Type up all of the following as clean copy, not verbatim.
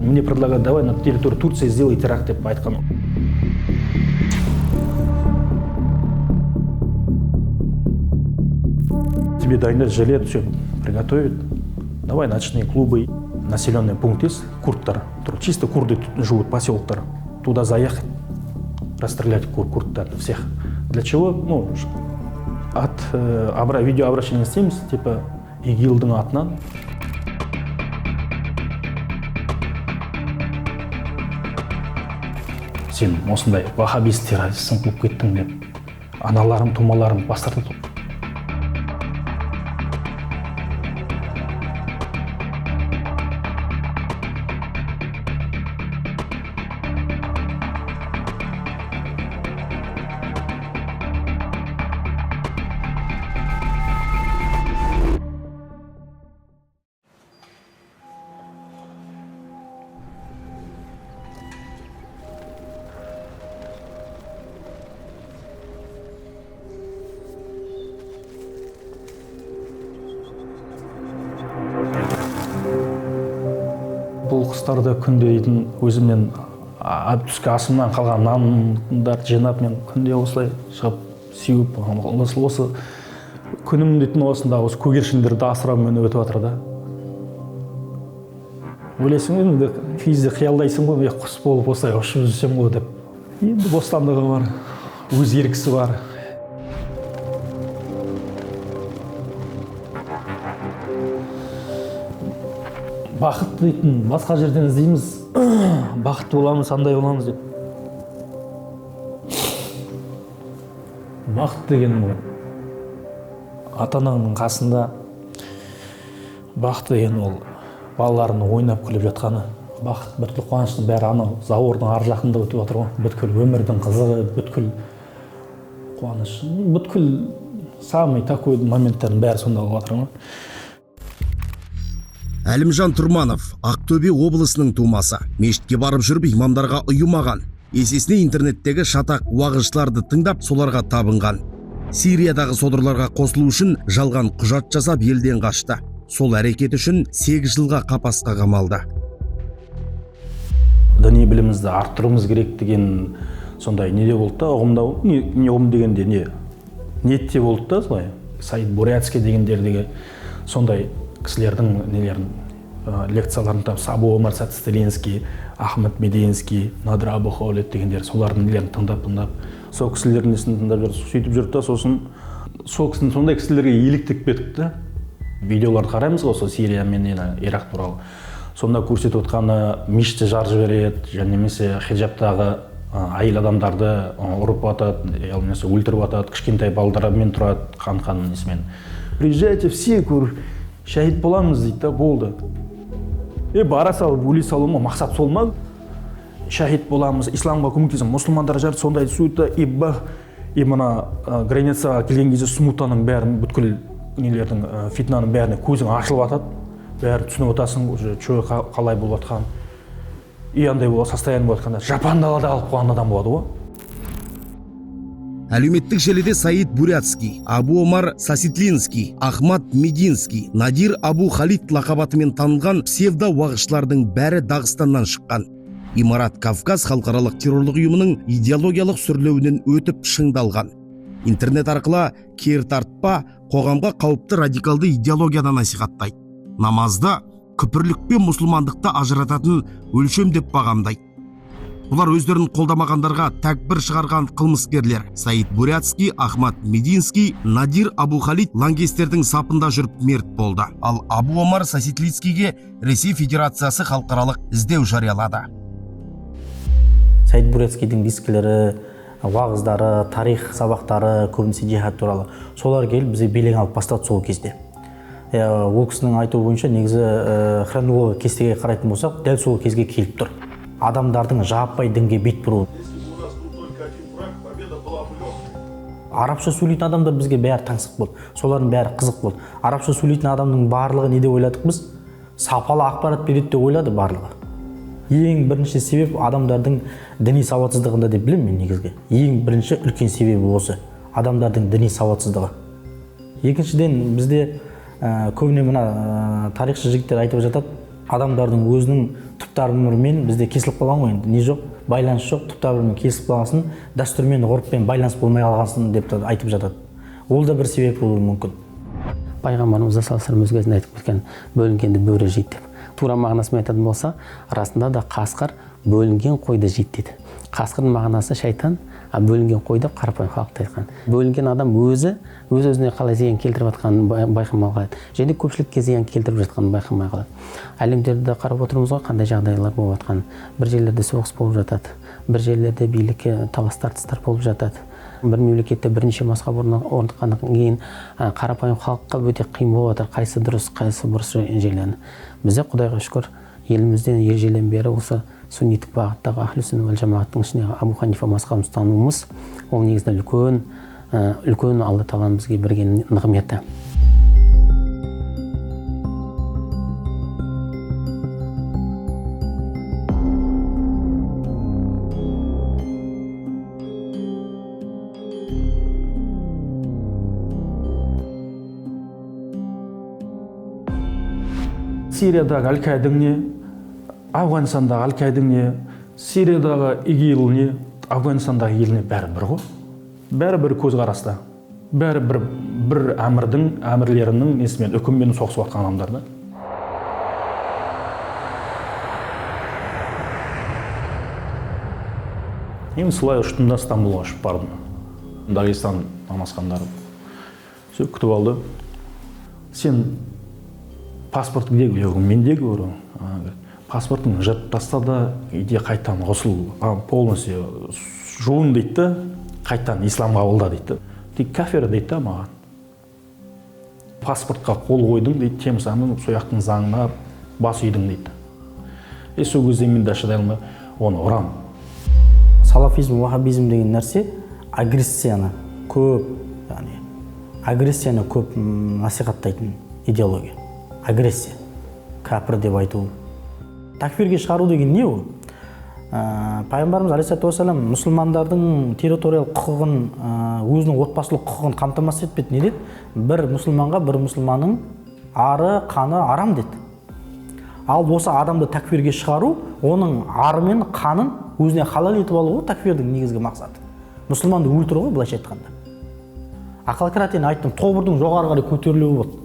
Мне предлагают, давай на территории Турции сделай теракт деп айтқан. Тебе дайындап жилет, все приготовят. Давай ночные клубы, населенный пункт есть, курдтар. Чисто курды живут, поселктар. Туда заехать, расстрелять курдтар всех. Для чего? Ну, от видеообращения істейміз, типа ИГИЛдың атынан. Сен осындай вахабист террористсің болып кеттің деп, аналарым, тумаларым бас тартады. Бұл қыстарда күнде дейтін өзімнен түскі асымнан қалған нандарды жинап мен күнде осылай шығып сеуіп осы күнім дейтін осында осы көгершіндерді асыраумен өтіп жатыр да. Ойлайсың енді кейде қиялдайсың ғой, құс болып осылай ұшып жүрсем ғой деп. Енді бостандығы бар, өз еркісі бар. Бақыт дейтін басқа жерден іздейміз, бақытты боламыз, андай боламыз деп. Бақыт деген ата-ананың қасында, бақыт деген ол балаларының ойнап күліп жатқаны. Бақыт бүткіл қуаныштың бәрі анау зауырдың ар жақында өтіп жатыр ғой. Бүткіл өмірдің қызығы, бүткіл қуаныш, бүткіл самый такой моменттардың бәрі сонда болып жатыр ғой. Әлімжан Тұрманов Ақтөбе облысының тумасы. Мешітке барып жүріп имамдарға ұйымаған. Есесіне интернеттегі шатақ уағызшыларды тыңдап, соларға табынған. Сириядағы содырларға қосылу үшін жалған құжат жасап елден қашты. Сол әрекет үшін 8 жылға қапасқа қамалды. Діни білімімізді арттыруымыз керек деген сондай неде болды да, ұғымда, не ұғым дегенде не ниетте болды да, солай. Саид Бурятский дегендердегі сондай кісілердің нелерін лекцияларын тапсы, Абу Омар Сацителинский, Ахмед Мединский, Надыр Абу Хаулет дегендер солардың нелерін тыңдап, сол кісілердің несін тыңдап жүрді, сөйтіп жүрді да, сосын сол кісінің сондай кісілерге еліктік беттік. Видеоларды қараймыз ғой, Сирия мен Ирак туралы. Сонда көрсетіп отқаны мешітте жарып жібереді, және немесе хиджабтағы әйел адамдарды ұрып атады, немесе өлтіріп атады, кішкентай балдармен тұрады, қан несімен. Приезжайте все, шәһид боламыз дейді да, болды. Бара салып, өле салу ма, мақсат сол ма? Шәһид боламыз, исламға көмектесеміз, мұсылмандар жарты сондай суетті, мына границаға келген кезде смутаның бәрін, бүткіл нелердің фитнаның бәріне көзің ашылып атады, бәрі түсініп отасың, чөй қалай болып атқан, андай состояние болып атқанда, жапан далада алып қойған адам болады ғой. Әлеуметтік желіде Саид Бурятский, Абу Омар Сацителинский, Ахмад Мединский, Надир Абу Халид лақабатымен танылған псевдо уағызшылардың бәрі Дағыстаннан шыққан. Имарат Кавказ халықаралық террорлық ұйымының идеологиялық сүрлеуінен өтіп шыңдалған. Интернет арқылы кер тартпа, қоғамға қауіпті радикалды идеологиядан насихаттайды. Намазды күпірлік пен мұсылмандықты ажырататын өлшем деп бағамдайды. Бұлар өздерін қолдамағандарға тәкбір шығарған қылмыскерлер. Саид Бурятский, Ахмад Мединский, Надир Абу Халид лаңкестердің сапында жүріп мерт болды. Ал Абу Омар Сацителинскийге Ресей Федерациясы халықаралық іздеу жариялады. Саид Бурятскийдің дискілері, уағыздары, тарих сабақтары, көбінесе жихад туралы. Солар келіп бізге белең алып бастады сол кезде. Ол кісінің айтуы бойынша негізі хронология кестеге қарайтын болсақ, дәл сол кезге келіп тұр. Адамдардың жаппай дінге бет бұру. Арабша сөйлейтін адамдар бізге бәрі таңсық болды. Солардың бәрі қызық болды. Арабша сөйлейтін адамның барлығы не деп ойладық біз? Сапалы ақпарат береді деп ойлады барлығы. Ең бірінші себеп адамдардың діни сауатсыздығында деп білемін мен негізге. Ең бірінші үлкен себебі осы. Адамдардың діни сауатсыздығы. Екіншіден бізде көбіне мына тарихшы жігіттер айтып жатады, адамдардың өзінің түптарымен бізде кесіліп қалған ғой, енді не жоқ, байланыс жоқ, түптарымен кесіліп қалғансын, дәстүрмен, ғұрыппен байланыс болмай қалғансын деп айтып жатады. Ол да бір себеп болуы мүмкін. Пайғамбарымыз саллаллаху алейхи вассалам айтып кеткен, бөлінгенді бөрі жейді деп. Тура мағынасын айтатын болса, расында да қасқыр бөлінген қойды жейді дейді. Қасқырдың мағынасы шайтан, бөлінген қой деп қарапайым халықта айтқан. Бөлінген адам өз-өзіне қалай зиян келтіріп жатқанын байқамай қалады. Және көпшілікке зиян келтіріп жатқанын байқамай қалады. Әлемдерді қарап отырмыз ғой, қандай жағдайлар болып жатқан. Бір жерлерде соғыс болып жатады, бір жерлерде билікке талас тартыстар болып жатады. Бір мемлекетте бірнеше масқа орныққаннан кейін қарапайым халыққа өте қиын болып жатыр, қайсы дұрыс, қайсы бұрыс жерлерін. Бізде Құдайға шүкір елімізден ежелден бері осы сунниттік бағыттағы ахлу сүнна вал жамааттың ішіне Абу Ханифа мазхабын ұстануымыз, ол негізінде үлкен Алла тағаланың бізге берген нығметі. Сириядағы Аль-Каиданың не, Афғанстандағы Аль-Каиданың не, Сириядағы ИГИЛ не, Афғанстандағы ИГИЛ не бәрі бір ғой. Бәрі бір көзқараста. Бәрі бір әмірлерінің несімен, үкіммен соғысып жатқан адамдар да. Мен солай ұштымда Стамбулға ұшып бардым. Дагестан намазхандары күтіп алды. Сен паспорт где говорю, менде говорю. Паспортың жыртып тастады, иде қайтан ғұсыл полностью жуын дейді, қайтан ислам қабылда дейді. Тек кафир дейді маған. Паспортқа қол қойдың дейді, темсаның сояқтың заңына бас үйдің дейді. Сол кезде мен де шыдай алмай оны ұрам. Салафизм, вахабизм деген нәрсе агрессияны көп насихаттайтын идеология. Агрессия, кәпір деп айту. Такфирге шығару деген не ол? Пайғамбарымыз алейхиссалату вассалам мұсылмандардың территориялық құқығын, өзінің отбасылық құқығын қамтамасыз етпеді. Не деді? Бір мұсылманға бір мұсылманның ары, қаны арам деді. Ал осы адамды такфирге шығару, оның ары мен қанын өзіне халал етіп алу ғой такфирдің негізгі мақсаты. Мұсылманды өлтіру ғой, былайша айтқанда. Ақыл-ақиратен айттым, тобырдың жоғары қарай көтерілуі болды.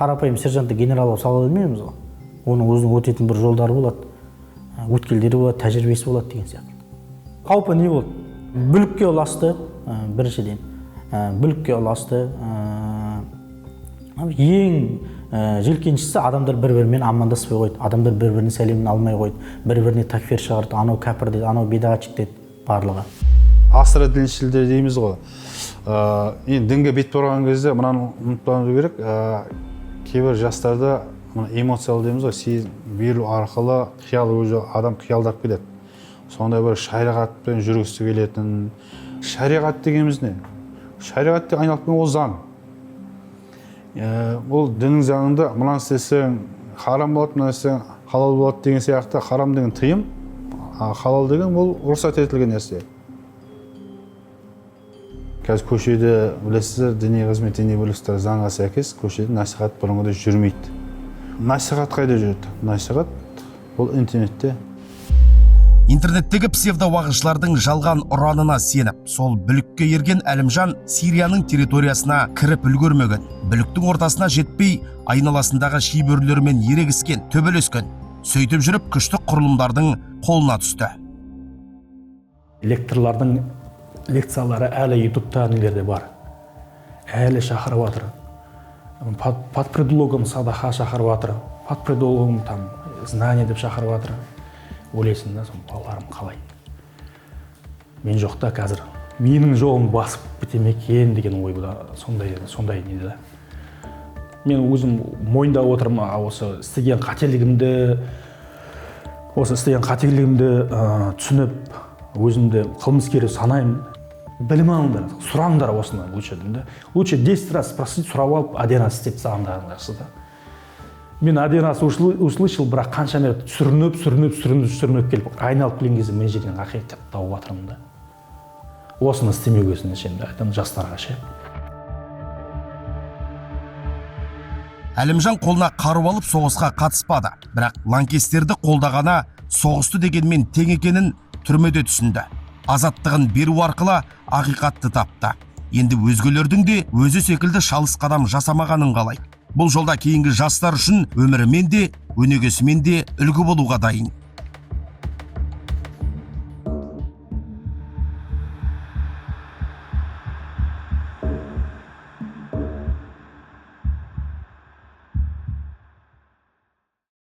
Қарапайым сержантты генерал сала алмаймыз ғой. Оның өзінің өтетін бір жолдары болады, өткелдері болады, тәжірибесі болады деген сияқты. Қаупі не болды? Бүлікке ұласты, біріншіден. Бүлікке ұласты. Ең желкеншісі адамдар бір-бірімен амандаспай қойды. Адамдар бір-бірінің сәлемін алмай қойды. Бір-біріне такфир шығарды. Анау кәпір деді, анау бидағатшық деді барлығы. Асыра діншілдер дейміз ғой. Енді дінге бет бұрған кезде мынаны ұмытпауымыз керек. Кейбір жастарда эмоциялы дейміз ғой, сезім беру арқылы адам қиялдап келеді. Сондай бір шариғатпен жүргісі келетін. Шариғат дегеніміз не? Шариғат деп айналып келген ол заң. Ол діннің заңында мынаны істесең харам болады, мынаны істесең халал болады деген сияқты. Харам деген тыйым, халал деген ол рұқсат етілген нәрсе. Қазір көшеде білесіздер, діни қызмет, діни бөлістер заңға сәйкес көшеде насихат бұрынғыдай жүрмейді. Насихат қайда жүреді? Насихат ол интернетте. Интернеттегі псевдовағышылардың жалған ұранына сеніп, сол бүлікке ерген Әлімжан Сирияның территориясына кіріп үлгермеген. Бүліктің ортасына жетпей, айналасындағы шибөрлермен ерегіскен, төбелескен. Сөйтіп жүріп, күштік құрылымдардың қолына түсті. Лекторлардың лекциялары әлі ютубта нелерде бар. Әлі шақырып жатыр. Под предлогом садаха шақырып жатыр. Под предлогом там знание деп шақырып жатыр. Ойлайсың да, сон балаларым қалай. Мен жоқта қазір. Менің жолым басып бітемек екен деген ой сондай неді да. Мен өзім мойындап отырмын, осы істеген қателігімді түсініп, өзімді қылмыскер санаймын. Білім алыңдар, сұраңдар осыны лучше деймін. Лучше 10 раз спросить, сұрап алып, один раз істеп сағандарың жақсы да. Мен один раз услышал, бірақ қанша мәрт сүрініп келіп, айналып келген кезде мен жерден ақиқат тауып жатырмын да. Осыны істемеугесін енді айтамын жастарға ше. Әлімжан қолына қару алып соғысқа қатыспады, бірақ лаңкестерді қолдағаны соғысты дегенмен тең екенін түрмеде түсінді. Азаттығын беру арқылы ақиқатты тапты. Енді өзгелердің де өзі секілді шалыс қадам жасамағанын қалайды. Бұл жолда кейінгі жастар үшін өмірімен де өнегесімен де үлгі болуға дайын.